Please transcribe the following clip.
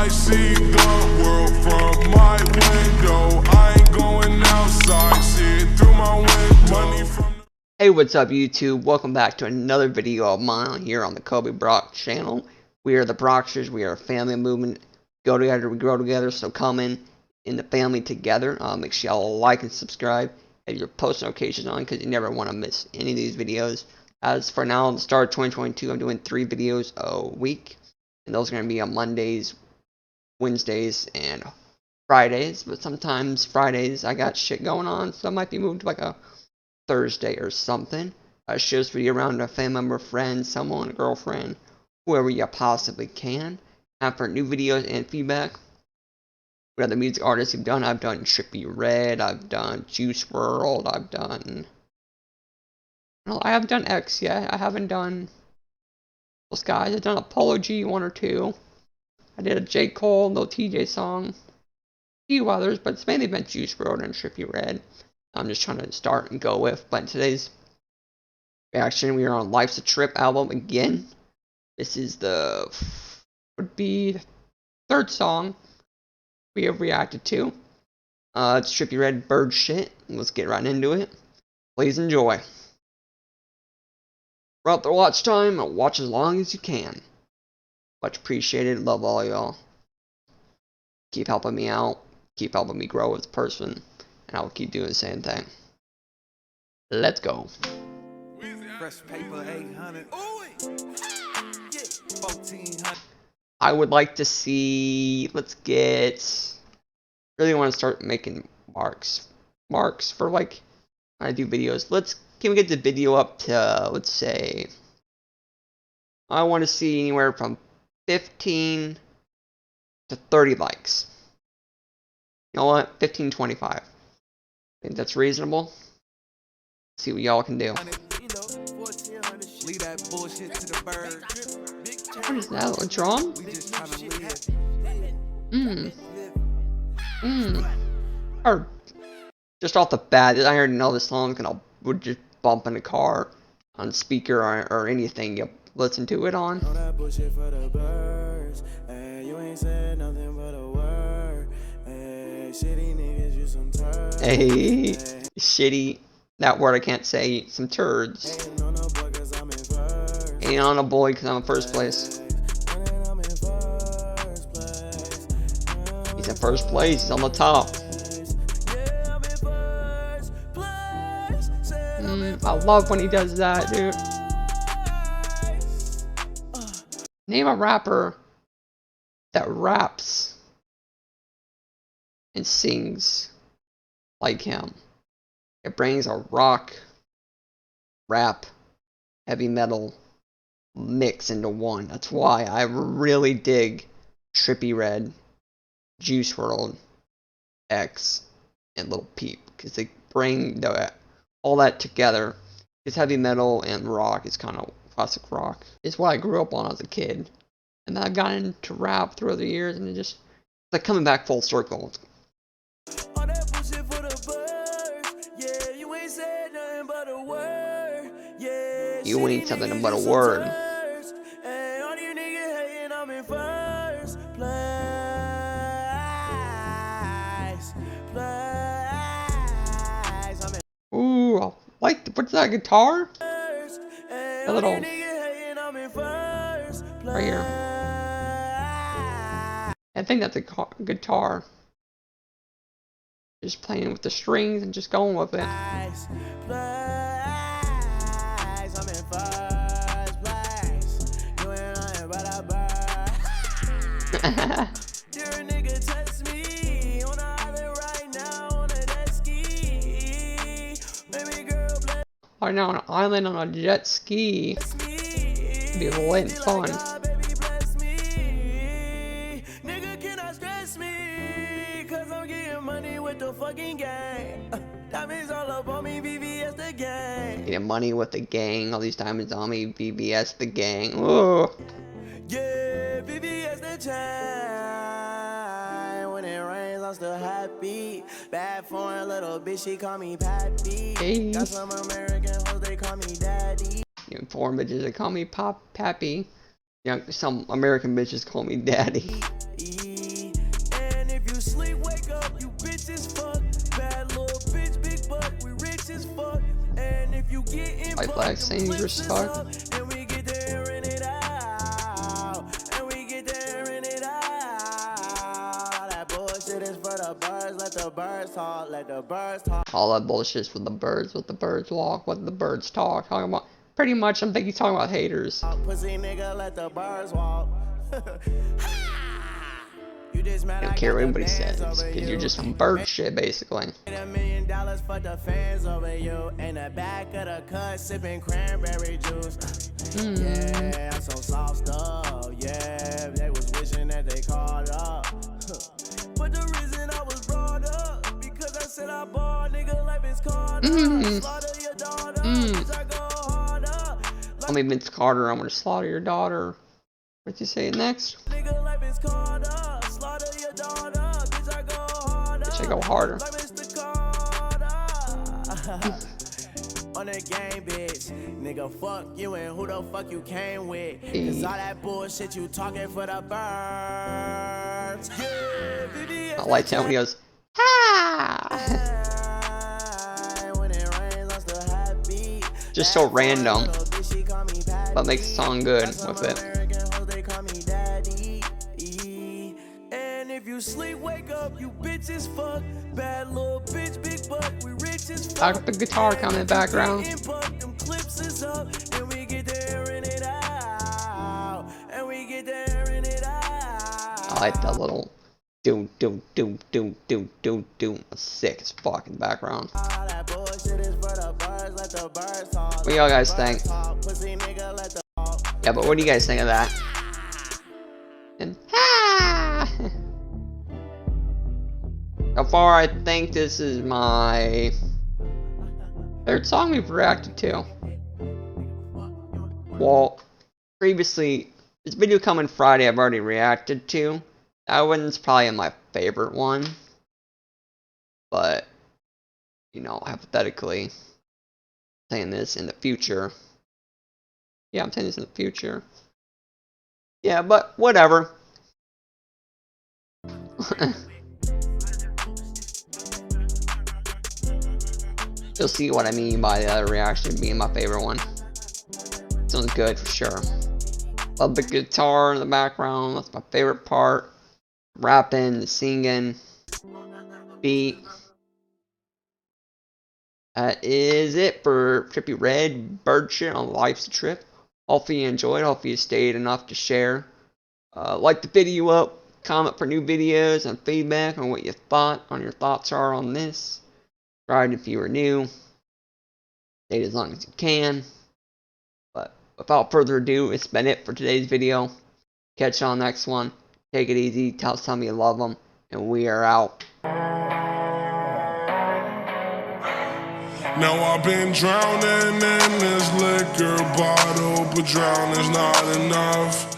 I see the world from my window. I ain't going outside, see it through my window. Money from Hey, what's up YouTube? Welcome back to another video of mine here on the Cobey Brock channel. We are the Brocksters. We are a family movement. Go together, we grow together. So come in the family together. Make sure y'all like and subscribe. Have your post notifications on because you never want to miss any of these videos. As for now, at the start of 2022, I'm doing 3 videos a week. And those are going to be on Mondays, Wednesdays, and Fridays. But sometimes Fridays I got shit going on, so I might be moved to like a Thursday or something. Share this video around a family member, friend, someone, a girlfriend, whoever you possibly can. And for new videos and feedback, what other music artists you've done? I've done Trippie Redd, I've done Juice WRLD, I've done... Well, I haven't done X yet. I haven't done those guys. I've done Apollo G 1 or 2. I did a J. Cole, no TJ song. A few others, but it's mainly been Juice WRLD and Trippie Redd. I'm just trying to start and go with. But in today's reaction, we are on Life's a Trip album again. This is would be the 3rd song we have reacted to. It's Trippie Redd, Bird Shit. Let's get right into it. Please enjoy. Throughout the watch time, watch as long as you can. Much appreciated. Love all y'all. Keep helping me out. Keep helping me grow as a person. And I'll keep doing the same thing. Let's go. Fresh paper 800. 1400. I would like to see. Really want to start making marks for like when I do videos. Can we get the video up to, let's say, I want to see anywhere from 15 to 30 likes. You know what? 15, 25. I think that's reasonable. See what y'all can do. What is that? A drum? Or just off the bat, I already know this song, and I would just bump in the car on speaker or anything you listen to it on. Hey, shitty. That word I can't say. Some turds. Ain't on a boy because I'm in first place. He's in first place. He's on the top. I love when he does that, dude. Name a rapper that raps and sings like him. It brings a rock, rap, heavy metal mix into one. That's why I really dig Trippie Redd, Juice WRLD, X, and Lil Peep, because they bring all that together. It's heavy metal and rock. It's kind of classic rock. It's what I grew up on as a kid, and then I've gotten into rap through the years, and it's like coming back full circle. You ain't something but a word. Ooh, I like what's that guitar? A little right here. I think that's a guitar. Just playing with the strings and just going with it. Right now on an island on a jet ski. It'd be lit and fun. Getting money with the gang. All these diamonds on me. VBS the gang. Ooh. Yeah, VBS the time. When it rains, I'm still happy. Bad foreign little bitch, she call me Pappy. Hey. Got some American hoes, they call me Daddy. Foreign bitches, they call me Pappy. Yeah, some American bitches call me Daddy. sleep, wake up, you bitch as fuck. Bad little bitch, big butt, we rich as fuck. And if you get in White flag saying you're stuck. and we get there and it out. And we get there and it out. That bullshit is for the birds, let the birds talk, let the birds talk. All that bullshit's for the birds, what the birds walk, what the birds talk. Talking about, pretty much, I'm thinking he's talking about haters. Pussy nigga, let the birds walk. You just mad I don't care what anybody says, because you're just some bird shit, basically. $1 million for the fans over you. In the back of the cut, sipping cranberry juice. Yeah, I'm so soft stuff. Yeah, they was wishing that they called up. But the reason I was brought up, because I said I bought, nigga, life is called up. Slaughter your daughter, bitch, I go harder. I'm Vince Carter, I'm gonna slaughter your daughter. What'd you say next? Nigga, life is called up. Slaughter your daughter, bitch, I go harder. Bitch, I go harder. Like Mr. Carter. On the game, bitch. Nigga, fuck you and who the fuck you came with. Cause all that bullshit you talking for the birds. Yeah, I like how he goes, ha! when it rains, I'm still happy. Just so random, but makes the song good with it. They call me daddy. And if you sleep, wake up, you bitch as fuck. Bad little bitch, big butt, we rich as fuck. I got the guitar coming in the background. Them clips is up, and we get there and it out. And we get there and it out. I like that little doom. Sick as fuck in the background. All that bullshit is for the birds, let the birds talk. What do y'all guys think? Pussy nigga, let the Yeah, but what do you guys think of that? And ha! So far, I think this is my third song we've reacted to. Well, previously, this video coming Friday, I've already reacted to. That one's probably my favorite one. But, you know, hypothetically, saying this in the future. Yeah, I'm saying this in the future. Yeah, but whatever. You'll see what I mean by the other reaction being my favorite one. This one's good for sure. Love the guitar in the background. That's my favorite part. Rapping, the singing, beat. That is it for Trippie Redd bird shit on Life's a Trip. Hopefully you enjoyed. Hopefully you stayed enough to share. Like the video up. Comment for new videos and feedback on what you thought. On your thoughts are on this. Subscribe if you are new. Stay as long as you can. But without further ado, it's been it for today's video. Catch you on the next one. Take it easy. Tell some you love them. And we are out. Now I've been drowning in this liquor bottle, but drowning's not enough.